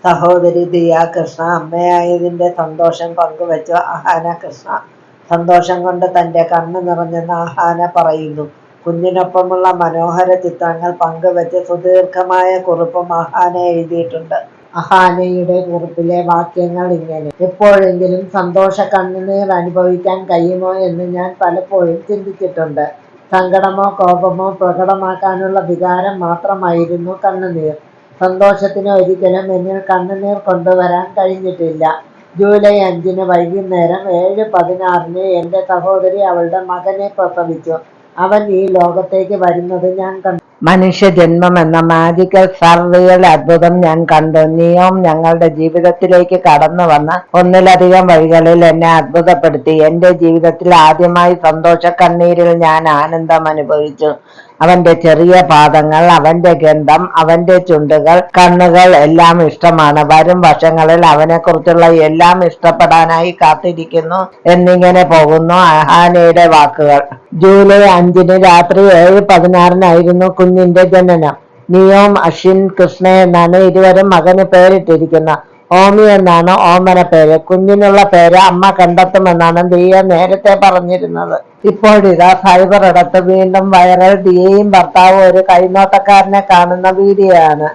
സഹോദരി ദിയ കൃഷ്ണ അമ്മയായതിന്റെ സന്തോഷം പങ്കുവച്ചു അഹാന കൃഷ്ണ. സന്തോഷം കൊണ്ട് തന്റെ കണ്ണു നിറഞ്ഞെന്ന് അഹാന പറയുന്നു. കുഞ്ഞിനൊപ്പമുള്ള മനോഹര ചിത്രങ്ങൾ പങ്കുവച്ച് സുദീർഘമായ കുറിപ്പും അഹാന എഴുതിയിട്ടുണ്ട്. അഹാനയുടെ കുറിപ്പിലെ വാക്യങ്ങൾ ഇങ്ങനെ: എപ്പോഴെങ്കിലും സന്തോഷ കണ്ണുനീർ അനുഭവിക്കാൻ കഴിയുമോ എന്ന് ഞാൻ പലപ്പോഴും ചിന്തിച്ചിട്ടുണ്ട്. സങ്കടമോ കോപമോ പ്രകടമാക്കാനുള്ള വികാരം മാത്രമായിരുന്നു കണ്ണുനീർ. സന്തോഷത്തിന് ഒരിക്കലും എന്നിൽ കണ്ണുനീർ കൊണ്ടുവരാൻ കഴിഞ്ഞിട്ടില്ല. ജൂലൈ 5 വൈകുന്നേരം 7:16 എന്റെ സഹോദരി അവളുടെ മകനെ പ്രസവിച്ചു. അവൻ ഈ ലോകത്തേക്ക് വരുന്നത് ഞാൻ കണ്ടു. മനുഷ്യജന്മം എന്ന മാജിക്കൽ സർറിയൽ അത്ഭുതം ഞാൻ കണ്ടു. നിയോം ഞങ്ങളുടെ ജീവിതത്തിലേക്ക് കടന്നു വന്ന ഒന്നിലധികം വഴികളിൽ എന്നെ അത്ഭുതപ്പെടുത്തി. എന്റെ ജീവിതത്തിൽ ആദ്യമായി സന്തോഷ കണ്ണീരിൽ ഞാൻ ആനന്ദം അനുഭവിച്ചു. അവന്റെ ചെറിയ പാദങ്ങൾ, അവന്റെ ഗന്ധം, അവന്റെ ചുണ്ടുകൾ, കണ്ണുകൾ എല്ലാം ഇഷ്ടമാണ്. വരും വർഷങ്ങളിൽ അവനെക്കുറിച്ചുള്ള എല്ലാം ഇഷ്ടപ്പെടാനായി കാത്തിരിക്കുന്നു. എന്നിങ്ങനെ പോകുന്നു അഹാനയുടെ വാക്കുകൾ. ജൂലൈ 5 രാത്രി 7:16 കുഞ്ഞിന്റെ ജനനം. നിയോം അശ്വിൻ കൃഷ്ണ എന്നാണ് ഇരുവരും മകന് പേരിട്ടിരിക്കുന്നത്. ഓമി എന്നാണ് ഓമന പേര്. കുഞ്ഞിനുള്ള പേര് അമ്മ കണ്ടെത്തുമെന്നാണ് ദിയ നേരത്തെ പറഞ്ഞിരുന്നത്. ഇപ്പോഴിതാ സൈബറിടത്ത് വീണ്ടും വൈറൽ ദിയയും ഭർത്താവും ഒരു കൈനോട്ടക്കാരനെ കാണുന്ന വീഡിയോ ആണ്.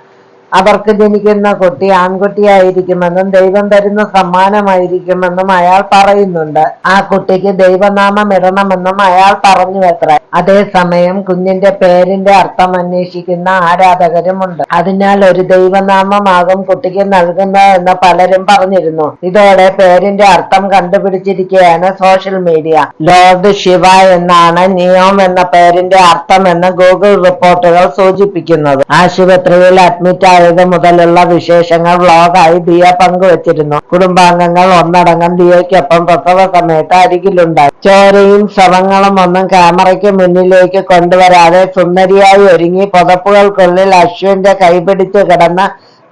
അവർക്ക് ജനിക്കുന്ന കുട്ടി ആൺകുട്ടിയായിരിക്കുമെന്നും ദൈവം തരുന്ന സമ്മാനമായിരിക്കുമെന്നും അയാൾ പറയുന്നുണ്ട്. ആ കുട്ടിക്ക് ദൈവനാമം ഇടണമെന്നും അയാൾ പറഞ്ഞുവത്രേ. അതേസമയം കുഞ്ഞിന്റെ പേരിന്റെ അർത്ഥം അന്വേഷിക്കുന്ന ആരാധകരുമുണ്ട്. അതിനാൽ ഒരു ദൈവനാമമാകും കുട്ടിക്ക് നൽകുന്നതെന്ന് പലരും പറഞ്ഞിരുന്നു. ഇതോടെ പേരിന്റെ അർത്ഥം കണ്ടുപിടിച്ചിരിക്കുകയാണ് സോഷ്യൽ മീഡിയ. ലോർഡ് ശിവ എന്നാണ് നിയോം എന്ന പേരിന്റെ അർത്ഥമെന്ന് ഗൂഗിൾ റിപ്പോർട്ടുകൾ സൂചിപ്പിക്കുന്നത്. ആശുപത്രിയിൽ അഡ്മിറ്റ് ആയത് മുതലുള്ള വിശേഷങ്ങൾ വ്ലോഗായി ദിയ പങ്കുവച്ചിരുന്നു. കുടുംബാംഗങ്ങൾ ഒന്നടങ്കം ദിയയ്ക്കൊപ്പം പ്രസവ സമയത്ത് അരികിലുണ്ടായി. ചോരയും ശവങ്ങളും ഒന്നും ക്യാമറയ്ക്ക് മുന്നിലേക്ക് കൊണ്ടുവരാതെ സുന്ദരിയായി ഒരുങ്ങി പുതപ്പുകൾക്കുള്ളിൽ അശ്വിന്റെ കൈപിടിച്ച് കിടന്ന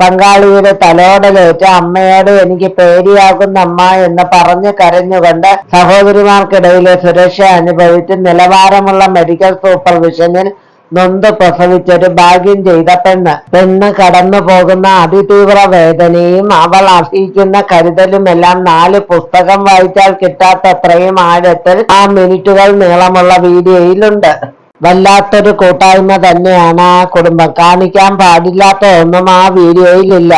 പങ്കാളിയുടെ തലോടലേറ്റ് അമ്മയോട് എനിക്ക് പേടിയാകുന്നമ്മ എന്ന് പറഞ്ഞു കരഞ്ഞുകൊണ്ട് സഹോദരിമാർക്കിടയിലെ സുരക്ഷ അനുഭവിച്ച് നിലവാരമുള്ള മെഡിക്കൽ സൂപ്പർവിഷനിൽ നൊന്ത് പ്രസവിച്ചൊരു ഭാഗ്യം ചെയ്ത പെണ്ണ് കടന്നു പോകുന്ന അതിതീവ്ര വേദനയും അവൾ അർഹിക്കുന്ന കരുതലുമെല്ലാം 4 പുസ്തകം വായിച്ചാൽ കിട്ടാത്തത്രയും ആഴത്തിൽ ആ മിനിറ്റുകൾ നീളമുള്ള വീഡിയോയിലുണ്ട്. വല്ലാത്തൊരു കൂട്ടായ്മ തന്നെയാണ് ആ കുടുംബം. കാണിക്കാൻ പാടില്ലാത്ത ഒന്നും ആ വീഡിയോയിലില്ല.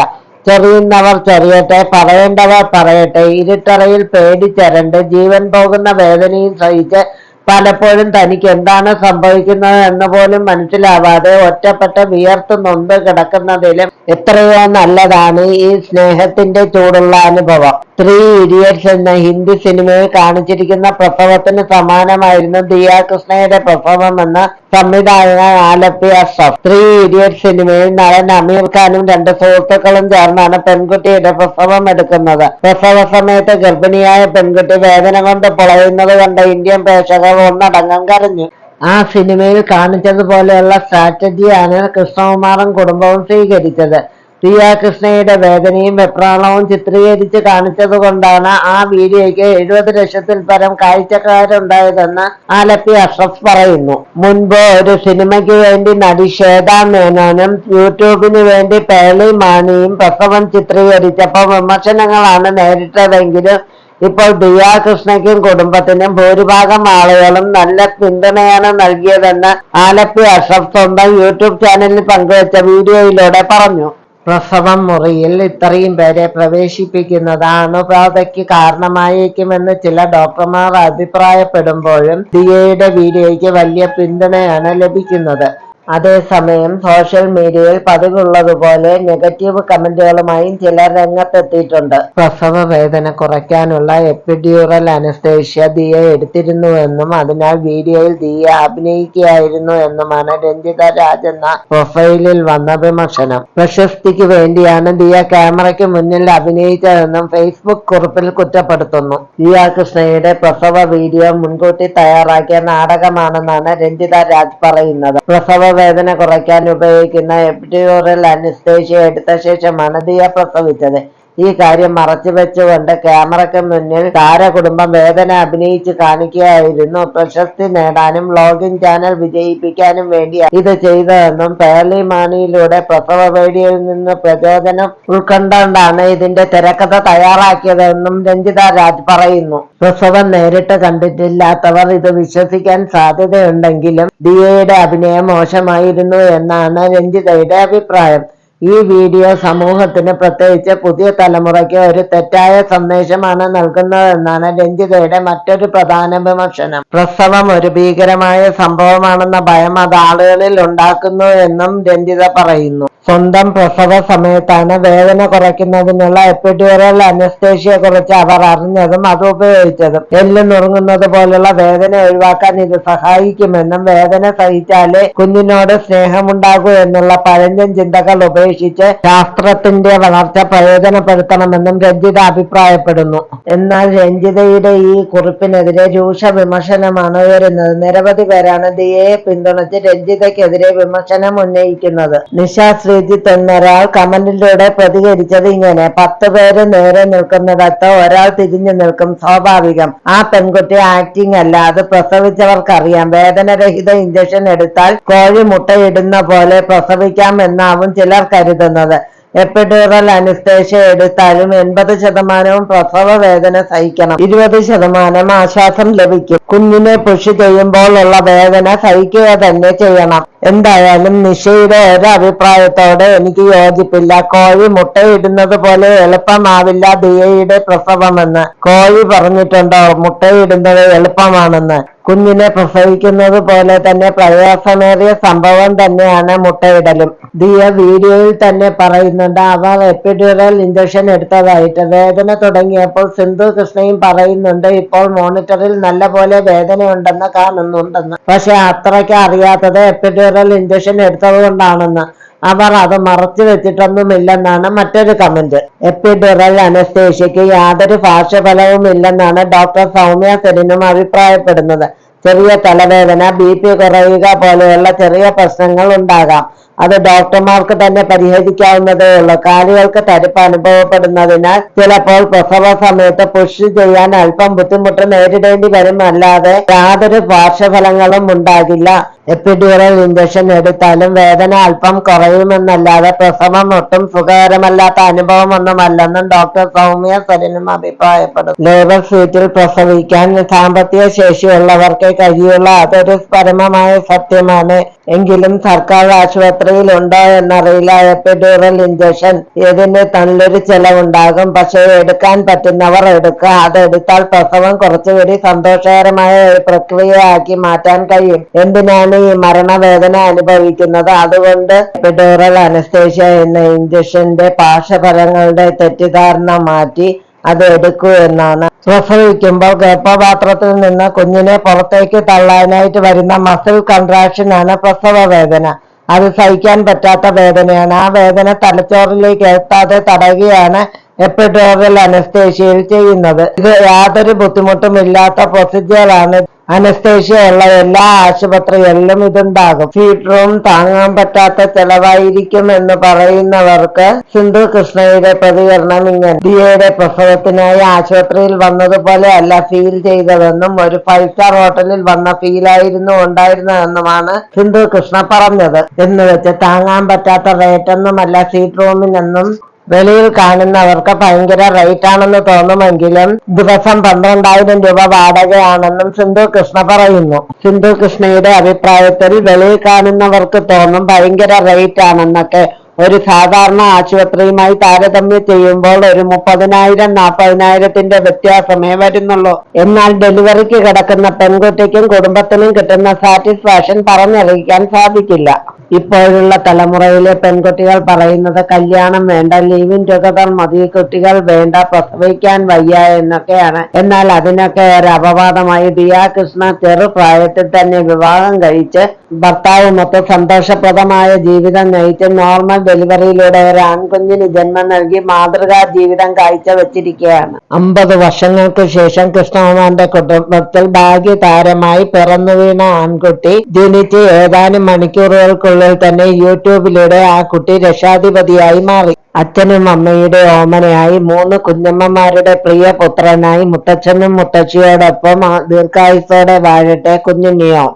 ചെറിയുന്നവർ ചെറിയട്ടെ, പറയേണ്ടവർ പറയട്ടെ. ഇരുട്ടറയിൽ പേടിച്ചരണ്ട് ജീവൻ പോകുന്ന വേദനയും സഹിച്ച് പലപ്പോഴും തനിക്ക് എന്താണ് സംഭവിക്കുന്നത് എന്ന് പോലും മനസ്സിലാവാതെ ഒറ്റപ്പെട്ട് വിയർത്തു നൊന്ത് കിടക്കുന്നതിലും എത്രയോ നല്ലതാണ് ഈ സ്നേഹത്തിന്റെ ചൂടുള്ള അനുഭവം. 3 ഇഡിയറ്റ്സ് എന്ന ഹിന്ദി സിനിമയിൽ കാണിച്ചിരിക്കുന്ന പ്രസവത്തിന് സമാനമായിരുന്നു ദിയ കൃഷ്ണയുടെ പ്രസവമെന്ന് സംവിധായകൻ ആലപ്പി അഷ്റഫ്. 3 ഇഡിയറ്റ്സ് സിനിമയിൽ നടൻ അമീർ ഖാനും 2 സുഹൃത്തുക്കളും ചേർന്നാണ് പെൺകുട്ടിയുടെ പ്രസവം എടുക്കുന്നത്. പ്രസവ സമയത്ത് ഗർഭിണിയായ പെൺകുട്ടി വേദന കൊണ്ട് പൊളയുന്നത് കണ്ട ഇന്ത്യൻ പ്രേക്ഷകർ ഒന്നടങ്കം കരഞ്ഞു. ആ സിനിമയിൽ കാണിച്ചതുപോലെയുള്ള സ്ട്രാറ്റജിയാണ് കൃഷ്ണകുമാറും കുടുംബവും സ്വീകരിച്ചത്. ദിയ കൃഷ്ണയുടെ വേദനയും വെപ്രാളവും ചിത്രീകരിച്ച് കാണിച്ചതുകൊണ്ടാണ് ആ വീഡിയോയ്ക്ക് 70 ലക്ഷത്തിൽ പരം കാഴ്ചക്കാരുണ്ടായതെന്ന് ആലപ്പി അഷ്റഫ് പറയുന്നു. മുൻപ് ഒരു സിനിമയ്ക്ക് വേണ്ടി നടി ശ്വേതാ മേനോനും യൂട്യൂബിന് വേണ്ടി പേളി മാണിയും പ്രസവം ചിത്രീകരിച്ചപ്പോൾ വിമർശനങ്ങളാണ് നേരിട്ടതെങ്കിലും ഇപ്പോൾ ദിയ കൃഷ്ണയ്ക്കും കുടുംബത്തിനും ഭൂരിഭാഗം ആളുകളും നല്ല പിന്തുണയാണ് നൽകിയതെന്ന് ആലപ്പി അഷ്റഫ് സ്വന്തം യൂട്യൂബ് ചാനലിൽ പങ്കുവച്ച വീഡിയോയിലൂടെ പറഞ്ഞു. പ്രസവം മുറിയിൽ ഇത്രയും പേരെ പ്രവേശിപ്പിക്കുന്നത് അണുബാധയ്ക്ക് കാരണമായേക്കുമെന്ന് ചില ഡോക്ടർമാർ അഭിപ്രായപ്പെടുമ്പോഴും ദിയയുടെ വീഡിയോയ്ക്ക് വലിയ പിന്തുണയാണ് ലഭിക്കുന്നത്. അതേസമയം സോഷ്യൽ മീഡിയയിൽ പതിവുള്ളതുപോലെ നെഗറ്റീവ് കമന്റുകളുമായും ചിലർ രംഗത്തെത്തിയിട്ടുണ്ട്. പ്രസവ വേദന കുറയ്ക്കാനുള്ള എപ്പിഡ്യൂറൽ അനസ്തേഷ്യ ദിയ എടുത്തിരുന്നുവെന്നും അതിനാൽ വീഡിയോയിൽ ദിയ അഭിനയിക്കുകയായിരുന്നു എന്നുമാണ് രഞ്ജിത രാജ് എന്ന പ്രൊഫൈലിൽ വന്ന വിമർശനം. പ്രശസ്തിക്ക് വേണ്ടിയാണ് ദിയ ക്യാമറയ്ക്ക് മുന്നിൽ അഭിനയിച്ചതെന്നും ഫേസ്ബുക്ക് കുറിപ്പിൽ കുറ്റപ്പെടുത്തുന്നു. ദിയ കൃഷ്ണയുടെ പ്രസവ വീഡിയോ മുൻകൂട്ടി തയ്യാറാക്കിയ നാടകമാണെന്നാണ് രഞ്ജിത രാജ് പറയുന്നത്. പ്രസവ വേദന കുറയ്ക്കാൻ ഉപയോഗിക്കുന്ന എപ്പിഡ്യൂറൽ അനസ്തേഷ്യ എടുത്ത ശേഷമാണ് ദിയ പ്രസവിച്ചത്. ഈ കാര്യം മറച്ചുവെച്ചുകൊണ്ട് ക്യാമറയ്ക്ക് മുന്നിൽ താരകുടുംബം വേദന അഭിനയിച്ച് കാണിക്കുകയായിരുന്നു. പ്രശസ്തി നേടാനും വ്ലോഗിംഗ് ചാനൽ വിജയിപ്പിക്കാനും വേണ്ടി ഇത് ചെയ്തതെന്നും പേർലി മാണിയിലൂടെ പ്രസവ പേടിയിൽ നിന്ന് പ്രചോദനം ഉൾക്കൊണ്ടാണ് ഇതിന്റെ തിരക്കഥ തയ്യാറാക്കിയതെന്നും രഞ്ജിത രാജ് പറയുന്നു. പ്രസവം നേരിട്ട് കണ്ടിട്ടില്ലാത്തവർ ഇത് വിശ്വസിക്കാൻ സാധ്യതയുണ്ടെങ്കിലും ദിയയുടെ അഭിനയം മോശമായിരുന്നു എന്നാണ് രഞ്ജിതയുടെ അഭിപ്രായം. ഈ വീഡിയോ സമൂഹത്തിന്, പ്രത്യേകിച്ച് പുതിയ തലമുറയ്ക്ക് ഒരു തെറ്റായ സന്ദേശമാണ് നൽകുന്നതെന്നാണ് രഞ്ജിതയുടെ മറ്റൊരു പ്രധാന വിമർശനം. പ്രസവം ഒരു ഭീകരമായ സംഭവമാണെന്ന ഭയം അത് ആളുകളിൽ ഉണ്ടാക്കുന്നു എന്നും രഞ്ജിത പറയുന്നു. സ്വന്തം പ്രസവ സമയത്താണ് വേദന കുറയ്ക്കുന്നതിനുള്ള എപ്പിഡ്യൂറൽ അനസ്തേഷ്യയെ കുറിച്ച് അവർ അറിഞ്ഞതും അത് ഉപയോഗിച്ചതും. എല്ല് നുറുങ്ങുന്നത് പോലുള്ള വേദന ഒഴിവാക്കാൻ ഇത് സഹായിക്കുമെന്നും വേദന സഹിച്ചാലേ കുഞ്ഞിനോട് സ്നേഹമുണ്ടാകൂ എന്നുള്ള പഴഞ്ചൻ ചിന്തകൾ ഉപേക്ഷിച്ച് ശാസ്ത്രത്തിന്റെ വളർച്ച പ്രയോജനപ്പെടുത്തണമെന്നും രഞ്ജിത അഭിപ്രായപ്പെടുന്നു. എന്നാൽ രഞ്ജിതയുടെ ഈ കുറിപ്പിനെതിരെ രൂക്ഷ വിമർശനമാണ് ഉയരുന്നത്. നിരവധി പേരാണ് ദിയയെ പിന്തുണച്ച് രഞ്ജിതയ്ക്കെതിരെ വിമർശനം ഉന്നയിക്കുന്നത്. നിഷ ശ്രീജിത്ത് എന്നൊരാൾ കമന്റിലൂടെ പ്രതികരിച്ചത് ഇങ്ങനെ: 10 പേര് നേരെ നിൽക്കുന്നിടത്ത് ഒരാൾ തിരിഞ്ഞു നിൽക്കും, സ്വാഭാവികം. ആ പെൺകുട്ടി ആക്ടിംഗ് അല്ല, അത് പ്രസവിച്ചവർക്കറിയാം. വേദനരഹിത ഇഞ്ചക്ഷൻ എടുത്താൽ കോഴി മുട്ടയിടുന്ന പോലെ പ്രസവിക്കാം എന്നാവും ചിലർ കരുതുന്നത്. എപ്പിഡ്യൂറൽ അനസ്തേഷ്യ എടുത്താലും 80% പ്രസവ വേദന സഹിക്കണം, 20% ആശ്വാസം ലഭിക്കും. കുഞ്ഞിനെ പുഷ് ചെയ്യുമ്പോൾ ഉള്ള വേദന സഹിക്കുക തന്നെ ചെയ്യണം. എന്തായാലും നിഷയുടെ ഒരു അഭിപ്രായത്തോടെ എനിക്ക് യോജിപ്പില്ല. കോഴി മുട്ടയിടുന്നത് പോലെ എളുപ്പമാവില്ല ദിയയുടെ പ്രസവമെന്ന്. കോഴി പറഞ്ഞിട്ടുണ്ടോ മുട്ടയിടുന്നത് എളുപ്പമാണെന്ന്? കുഞ്ഞിനെ പ്രസവിക്കുന്നത് പോലെ തന്നെ പ്രയാസമേറിയ സംഭവം തന്നെയാണ് മുട്ടയിടലും. ദിയ വീഡിയോയിൽ തന്നെ പറയുന്നുണ്ട് അവർ എപ്പിഡ്യൂറൽ ഇഞ്ചക്ഷൻ എടുത്തതായിട്ട്. വേദന തുടങ്ങിയപ്പോൾ സിന്ധു കൃഷ്ണയും പറയുന്നുണ്ട് ഇപ്പോൾ മോണിറ്ററിൽ നല്ല പോലെ വേദനയുണ്ടെന്ന് കാണുന്നുണ്ടെന്ന്. പക്ഷെ അത്രയ്ക്ക് അറിയാത്തത് എപ്പിഡ്യൂറൽ ഇഞ്ചക്ഷൻ എടുത്തതുകൊണ്ടാണെന്ന്. അവർ അത് മറച്ചു വെച്ചിട്ടൊന്നുമില്ലെന്നാണ് മറ്റൊരു കമന്റ്. എപ്പിഡ്യൂറൽ അനസ്തേഷ്യയ്ക്ക് യാതൊരു പാർശ്വഫലവും ഇല്ലെന്നാണ് ഡോക്ടർ സൗമ്യ സെലിനും അഭിപ്രായപ്പെടുന്നത്. ചെറിയ തലവേദന, BP കുറയുക പോലെയുള്ള ചെറിയ പ്രശ്നങ്ങൾ ഉണ്ടാകാം. അത് ഡോക്ടർമാർക്ക് തന്നെ പരിഹരിക്കാവുന്നതേ ഉള്ളൂ. കാലുകൾക്ക് തരിപ്പ് അനുഭവപ്പെടുന്നതിനാൽ ചിലപ്പോൾ പ്രസവ സമയത്ത് പുഷ് ചെയ്യാൻ അല്പം ബുദ്ധിമുട്ട് നേരിടേണ്ടി വരും, അല്ലാതെ യാതൊരു പാർശ്വഫലങ്ങളും ഉണ്ടാകില്ല. എപ്പിഡ്യൂറൽ ഇഞ്ചക്ഷൻ എടുത്താലും വേദന അല്പം കുറയുമെന്നല്ലാതെ പ്രസവം ഒട്ടും സുഖകരമല്ലാത്ത അനുഭവമൊന്നുമല്ലെന്നും ഡോക്ടർ സൗമ്യ സലിനും അഭിപ്രായപ്പെടും. ലേബർ സീറ്റിൽ പ്രസവിക്കാൻ സാമ്പത്തിക ശേഷിയുള്ളവർക്കേ കഴിയുള്ള അതൊരു പരമമായ സത്യമാണ്. എങ്കിലും സർക്കാർ ആശുപത്രിയിൽ ഉണ്ടോ എന്നറിയില്ല എപ്പിഡ്യൂറൽ ഇഞ്ചക്ഷൻ. ഇതിന് നല്ലൊരു ചെലവുണ്ടാകും. പക്ഷേ എടുക്കാൻ പറ്റുന്നവർ എടുക്കുക. അതെടുത്താൽ പ്രസവം കുറച്ചുകൂടി സന്തോഷകരമായ ഒരു പ്രക്രിയയാക്കി മാറ്റാൻ കഴിയും. എന്തിനാണ് ഈ മരണവേദന അനുഭവിക്കുന്നത്? അതുകൊണ്ട് എപ്പിഡ്യൂറൽ അനസ്തേഷ്യ എന്ന ഇഞ്ചക്ഷന്റെ പാർശ്വഫലങ്ങളുടെ തെറ്റിദ്ധാരണ മാറ്റി അത് എടുക്കൂ എന്നാണ്. പ്രസവിക്കുമ്പോൾ ഗർഭപാത്രത്തിൽ നിന്ന് കുഞ്ഞിനെ പുറത്തേക്ക് തള്ളാനായിട്ട് വരുന്ന മസിൽ കൺട്രാക്ഷനാണ് പ്രസവ വേദന. അത് സഹിക്കാൻ പറ്റാത്ത വേദനയാണ്. ആ വേദന തലച്ചോറിലേക്ക് എത്താതെ തടയുകയാണ് എപ്പിഡ്യൂറൽ അനസ്തേഷ്യയിൽ ചെയ്യുന്നത്. ഇത് യാതൊരു ബുദ്ധിമുട്ടും ഇല്ലാത്ത പ്രൊസീജിയറാണ്. അനസ്തേഷ്യ ഉള്ള എല്ലാ ആശുപത്രികളിലും ഇതുണ്ടാകും. ഫീഡ് റൂം താങ്ങാൻ പറ്റാത്ത ചെലവായിരിക്കും എന്ന് പറയുന്നവർക്ക് സിന്ധു കൃഷ്ണയുടെ പ്രതികരണം ഇങ്ങനെ: ദിയയുടെ പ്രസവത്തിനായി ആശുപത്രിയിൽ വന്നതുപോലെ അല്ല ഫീൽ ചെയ്തതെന്നും ഒരു 5 സ്റ്റാർ ഹോട്ടലിൽ വന്ന ഫീലായിരുന്നു ഉണ്ടായിരുന്നതെന്നുമാണ് സിന്ധു കൃഷ്ണ പറഞ്ഞത്. എന്ന് വെച്ച് താങ്ങാൻ പറ്റാത്ത റേറ്റൊന്നുമല്ല ഫീഡ് റൂമിനെന്നും വെളിയിൽ കാണുന്നവർക്ക് ഭയങ്കര റേറ്റ് ആണെന്ന് തോന്നുമെങ്കിലും ദിവസം 12,000 രൂപ വാടകയാണെന്നും സിന്ധു കൃഷ്ണ പറയുന്നു. സിന്ധു കൃഷ്ണയുടെ അഭിപ്രായത്തിൽ വെളിയിൽ കാണുന്നവർക്ക് തോന്നും ഭയങ്കര റേറ്റ് ആണെന്നൊക്കെ. ഒരു സാധാരണ ആശുപത്രിയുമായി താരതമ്യം ചെയ്യുമ്പോൾ ഒരു 30,000-40,000 വ്യത്യാസമേ വരുന്നുള്ളൂ. എന്നാൽ ഡെലിവറിക്ക് കിടക്കുന്ന പെൺകുട്ടിക്കും കുടുംബത്തിനും കിട്ടുന്ന സാറ്റിസ്ഫാക്ഷൻ പറഞ്ഞറിയിക്കാൻ സാധിക്കില്ല. ഇപ്പോഴുള്ള തലമുറയിലെ പെൺകുട്ടികൾ പറയുന്നത് കല്യാണം വേണ്ട, ലിവിൻ ടുഗദർ മതി, കുട്ടികൾ വേണ്ട, പ്രസവിക്കാൻ വയ്യ എന്നൊക്കെയാണ്. എന്നാൽ അതിനൊക്കെ ഒരു അപവാദമായി ദിയ കൃഷ്ണ ചെറുപ്രായത്തിൽ തന്നെ വിവാഹം കഴിച്ച് ഭർത്താവുമൊത്ത് സന്തോഷപ്രദമായ ജീവിതം നയിച്ച് നോർമൽ ഡെലിവറിയിലൂടെ ഒരു ആൺകുഞ്ഞിന് ജന്മം നൽകി മാതൃകാ ജീവിതം കാഴ്ചവെച്ചിരിക്കുകയാണ്. 50 വർഷങ്ങൾക്ക് ശേഷം കൃഷ്ണകുമാറിന്റെ കുടുംബത്തിൽ ഭാഗ്യതാരമായി പിറന്നു വീണ ആൺകുട്ടി ജനിച്ച് ഏതാനും മണിക്കൂറുകൾക്കുള്ളിൽ തന്നെ യൂട്യൂബിലൂടെ ആ കുട്ടി രക്ഷാധിപതിയായി മാറി. അച്ഛനും അമ്മയുടെ ഓമനയായി 3 കുഞ്ഞമ്മമാരുടെ പ്രിയ പുത്രനായി മുത്തച്ഛനും മുത്തശ്ശിയോടൊപ്പം ദീർഘായുസ്സോടെ വാഴട്ടെ കുഞ്ഞുണ്ണിയോ.